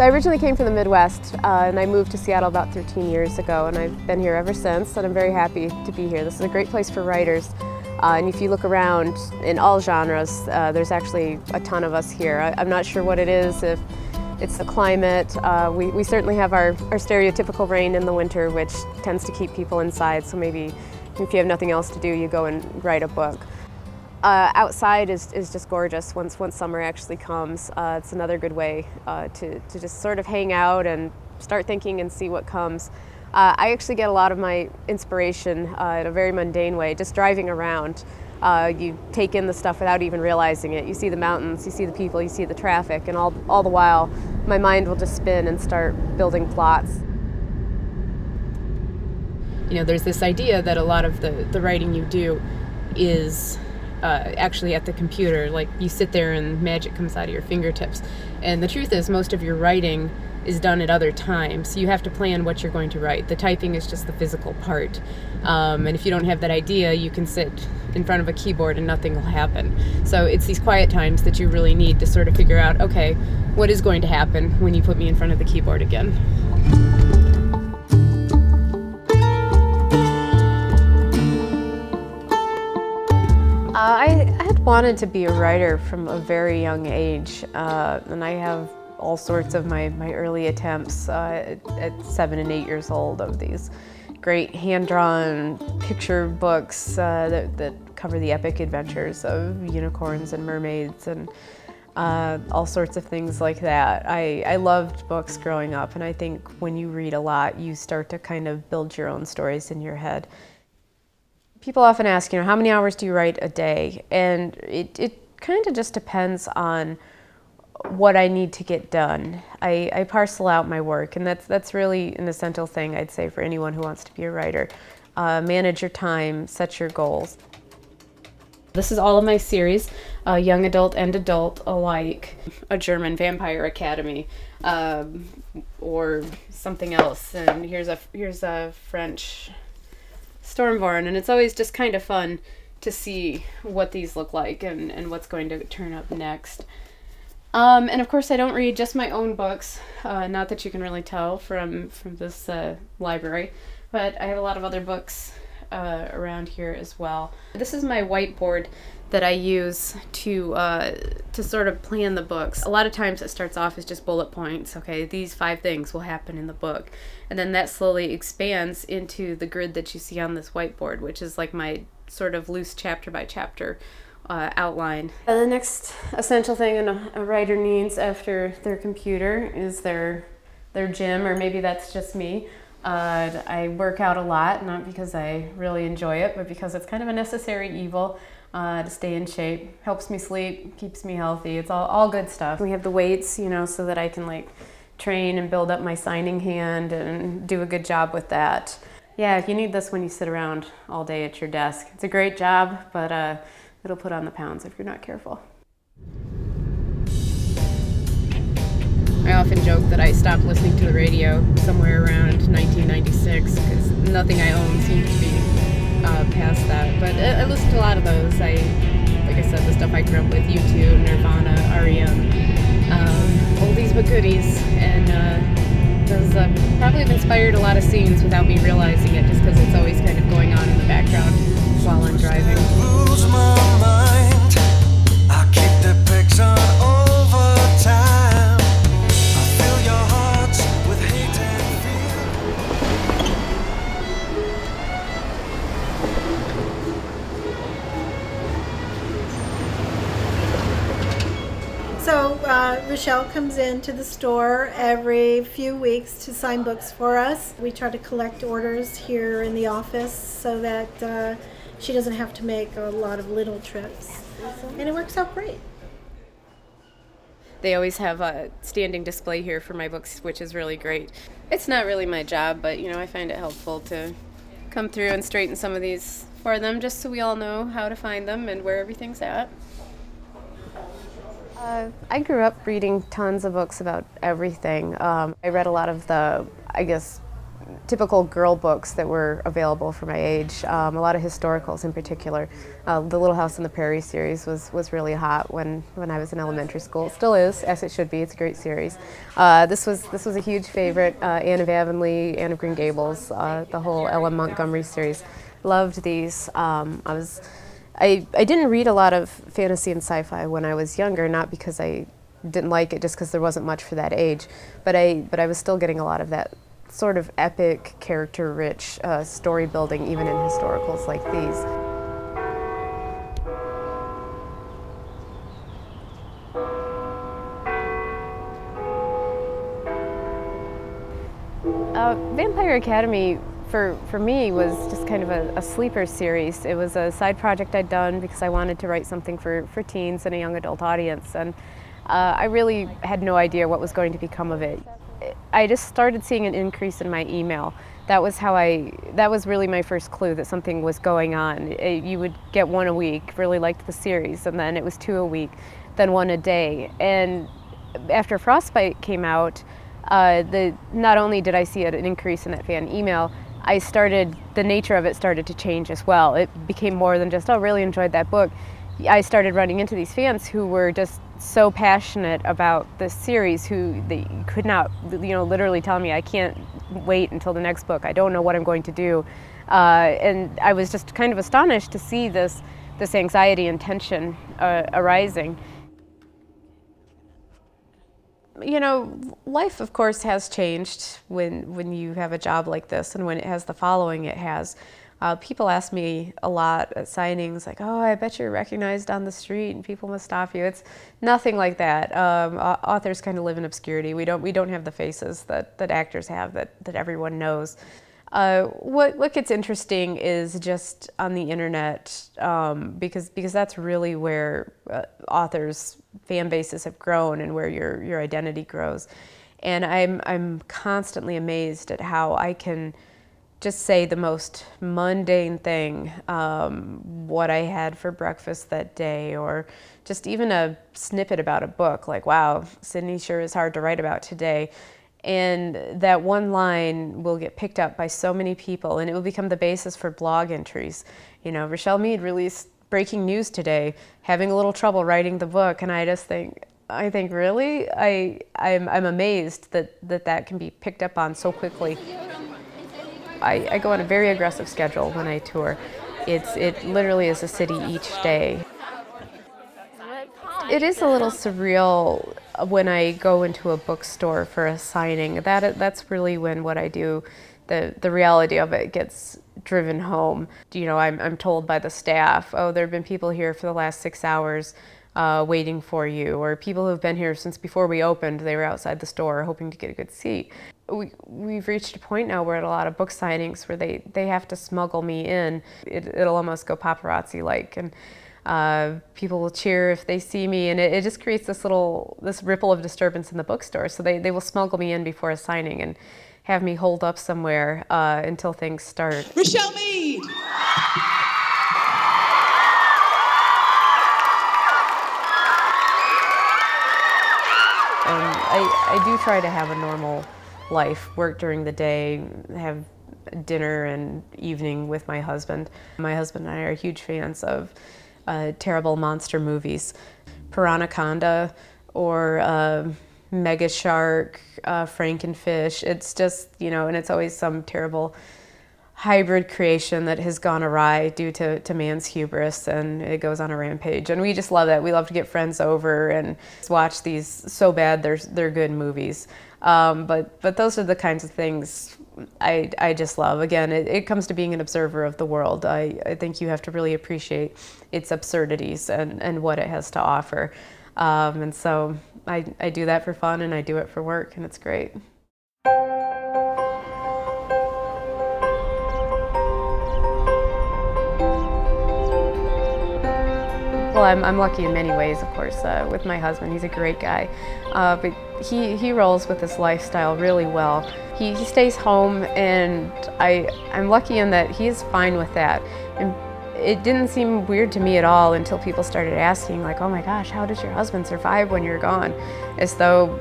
So I originally came from the Midwest, and I moved to Seattle about 13 years ago, and I've been here ever since, and I'm very happy to be here. This is a great place for writers, and if you look around in all genres, there's actually a ton of us here. I'm not sure what it is, if it's the climate. We certainly have our stereotypical rain in the winter, which tends to keep people inside, so maybe if you have nothing else to do, you go and write a book. Outside is just gorgeous once summer actually comes. It's another good way to just sort of hang out and start thinking and see what comes. I actually get a lot of my inspiration in a very mundane way, just driving around. You take in the stuff without even realizing it. You see the mountains, you see the people, you see the traffic, and all the while my mind will just spin and start building plots. You know, there's this idea that a lot of the writing you do is actually at the computer, like you sit there and magic comes out of your fingertips. And the truth is, most of your writing is done at other times. You have to plan what you're going to write. The typing is just the physical part. And if you don't have that idea, you can sit in front of a keyboard and nothing will happen. So it's these quiet times that you really need to sort of figure out, okay, what is going to happen when you put me in front of the keyboard again? I had wanted to be a writer from a very young age, and I have all sorts of my early attempts at 7 and 8 years old of these great hand-drawn picture books that cover the epic adventures of unicorns and mermaids and all sorts of things like that. I loved books growing up, and I think when you read a lot, you start to kind of build your own stories in your head. People often ask, how many hours do you write a day? And it kind of just depends on what I need to get done. I parcel out my work, and that's really an essential thing, I'd say, for anyone who wants to be a writer. Manage your time, set your goals. This is all of my series, young adult and adult alike. A German Vampire Academy, or something else. And here's a French Stormborn, and it's always just kind of fun to see what these look like and what's going to turn up next. And of course I don't read just my own books, not that you can really tell from this library, but I have a lot of other books around here as well. This is my whiteboard that I use to sort of plan the books. A lot of times it starts off as just bullet points. Okay, these 5 things will happen in the book. And then that slowly expands into the grid that you see on this whiteboard, which is like my sort of loose chapter by chapter outline. The next essential thing a writer needs after their computer is their gym, or maybe that's just me. I work out a lot, not because I really enjoy it, but because it's kind of a necessary evil to stay in shape. Helps me sleep, keeps me healthy. It's all good stuff. We have the weights, so that I can like train and build up my signing hand and do a good job with that. Yeah, if you need this when you sit around all day at your desk, it's a great job, but it'll put on the pounds if you're not careful. I often joke that I stopped listening to the radio somewhere around 1996 because nothing I own seemed to be past that. But I listened to a lot of those. Like I said, the stuff I grew up with, U2, Nirvana, R.E.M., oldies but goodies, and those probably have inspired a lot of scenes without me realizing it, just because it's always kind of going on in the background while I'm driving. Lose my mind. I keep the pics on over time. I fill your hearts with hate and fear. So Richelle comes into the store every few weeks to sign books for us. We try to collect orders here in the office so that she doesn't have to make a lot of little trips, and it works out great. They always have a standing display here for my books, which is really great. It's not really my job, but I find it helpful to come through and straighten some of these for them, just so we all know how to find them and where everything's at. I grew up reading tons of books about everything. I read a lot of the, typical girl books that were available for my age, a lot of historicals in particular. The Little House on the Prairie series was really hot when I was in elementary school. It still is, as it should be. It's a great series. This was a huge favorite. Anne of Avonlea, Anne of Green Gables, the whole Ella Montgomery series. Loved these. I didn't read a lot of fantasy and sci-fi when I was younger, not because I didn't like it, just because there wasn't much for that age, but I was still getting a lot of that sort of epic, character-rich story building, even in historicals like these. Vampire Academy for me was just kind of a sleeper series. It was a side project I'd done because I wanted to write something for teens and a young adult audience, and I really had no idea what was going to become of it. I just started seeing an increase in my email. That was really my first clue that something was going on. You would get one a week, really liked the series, and then it was 2 a week, then 1 a day. And after Frostbite came out, not only did I see an increase in that fan email, the nature of it started to change as well. It became more than just, oh, really enjoyed that book. I started running into these fans who were just so passionate about this series, who they could not, literally tell me, I can't wait until the next book. I don't know what I'm going to do. And I was just kind of astonished to see this anxiety and tension arising. Life, of course, has changed when you have a job like this, and when it has the following it has. People ask me a lot at signings, like, oh, I bet you're recognized on the street and people must stop you. It's nothing like that. Authors kind of live in obscurity. We don't have the faces that actors have that everyone knows. What gets interesting is just on the internet, because that's really where authors' fan bases have grown and where your identity grows. And I'm constantly amazed at how I can just say the most mundane thing, what I had for breakfast that day, or just even a snippet about a book, like, wow, Sydney sure is hard to write about today. And that one line will get picked up by so many people, and it will become the basis for blog entries. Richelle Mead released breaking news today, having a little trouble writing the book, and I think really, I'm amazed that can be picked up on so quickly. I go on a very aggressive schedule when I tour. It literally is a city each day. It is a little surreal when I go into a bookstore for a signing. That's really when what I do, the reality of it gets driven home. I'm told by the staff, oh, there have been people here for the last 6 hours waiting for you, or people who have been here since before we opened. They were outside the store hoping to get a good seat. We've reached a point now where at a lot of book signings where they have to smuggle me in. It'll almost go paparazzi-like, and people will cheer if they see me, and it just creates this ripple of disturbance in the bookstore. So they will smuggle me in before a signing and have me hold up somewhere until things start. Richelle Mead! I do try to have a normal life, work during the day, have dinner and evening with my husband. My husband and I are huge fans of terrible monster movies. Piranhaconda or Mega Shark, Frankenfish. It's just, and it's always some terrible hybrid creation that has gone awry due to man's hubris, and it goes on a rampage. And we just love that. We love to get friends over and watch these so bad they're good movies. But those are the kinds of things I just love. Again, it comes to being an observer of the world. I think you have to really appreciate its absurdities and what it has to offer. And so I do that for fun, and I do it for work, and it's great. Well, I'm lucky in many ways, of course, with my husband. He's a great guy, but he rolls with this lifestyle really well. He stays home, and I'm lucky in that he is fine with that. And it didn't seem weird to me at all until people started asking, like, oh my gosh, how does your husband survive when you're gone? As though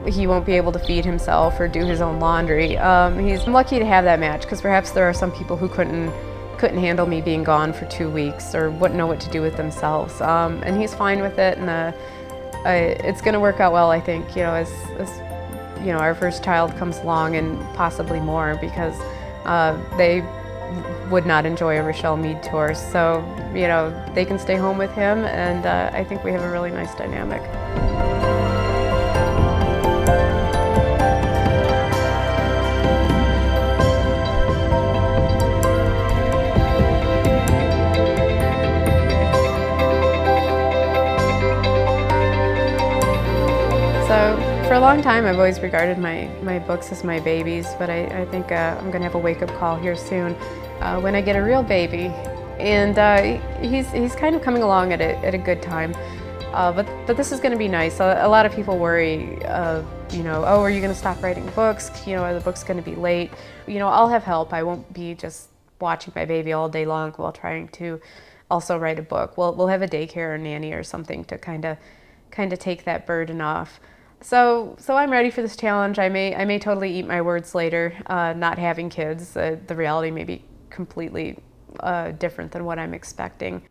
he won't be able to feed himself or do his own laundry. He's lucky to have that match, because perhaps there are some people who couldn't handle me being gone for 2 weeks or wouldn't know what to do with themselves. And he's fine with it, and it's going to work out well, I think, as our first child comes along, and possibly more, because they would not enjoy a Richelle Mead tour. So, they can stay home with him, and I think we have a really nice dynamic. So for a long time, I've always regarded my books as my babies, but I think I'm going to have a wake-up call here soon when I get a real baby. And he's kind of coming along at a good time, but this is going to be nice. A lot of people worry, oh, are you going to stop writing books? Are the books going to be late? I'll have help. I won't be just watching my baby all day long while trying to also write a book. We'll have a daycare or nanny or something to kind of take that burden off. So I'm ready for this challenge. I may totally eat my words later, not having kids. The reality may be completely different than what I'm expecting.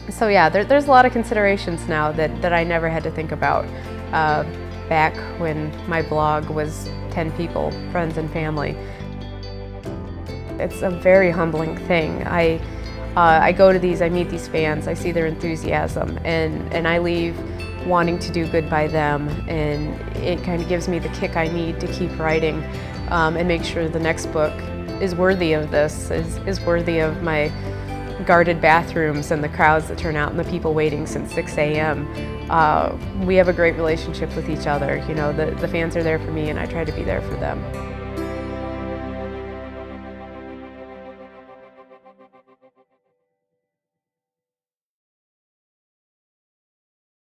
So yeah, there's a lot of considerations now that I never had to think about back when my blog was 10 people, friends and family. It's a very humbling thing. I go to these, I meet these fans, I see their enthusiasm, and I leave wanting to do good by them, and it kind of gives me the kick I need to keep writing and make sure the next book is worthy of this, is worthy of my guarded bathrooms and the crowds that turn out and the people waiting since 6 a.m. We have a great relationship with each other. The fans are there for me, and I try to be there for them.